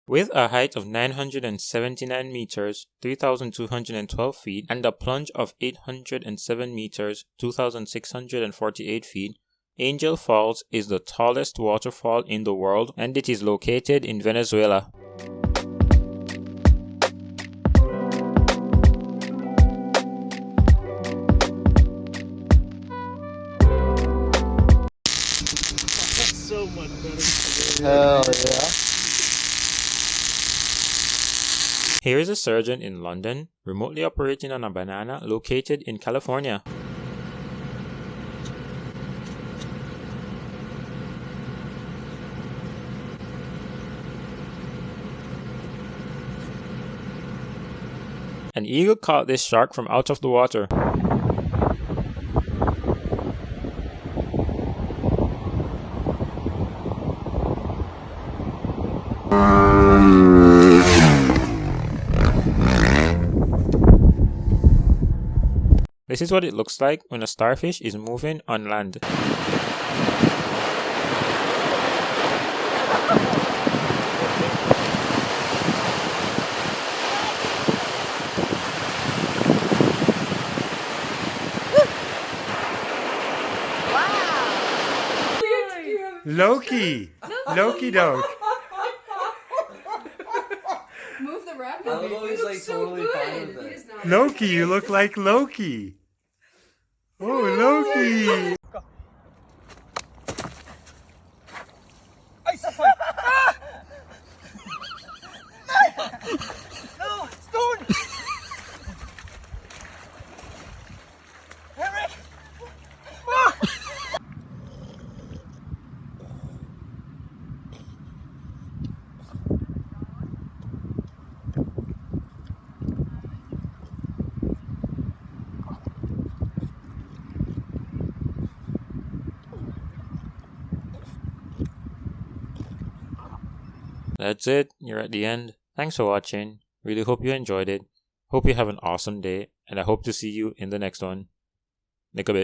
With a height of 979 meters, 3,212 feet, and a plunge of 807 meters, 2,648 feet, Angel Falls is the tallest waterfall in the world, and it is located in Venezuela. So much better. Hell yeah. Here is a surgeon in London, remotely operating on a banana located in California. An eagle caught this shark from out of the water. This is what it looks like when a starfish is moving on land. Loki! Loki dog! Move the wrap. I was always like totally fine with it. Loki, you look like Loki! Oh, Loki! No, stone! Eric! That's it, you're at the end. Thanks for watching. Really hope you enjoyed it. Hope you have an awesome day, and I hope to see you in the next one. Nick a bit.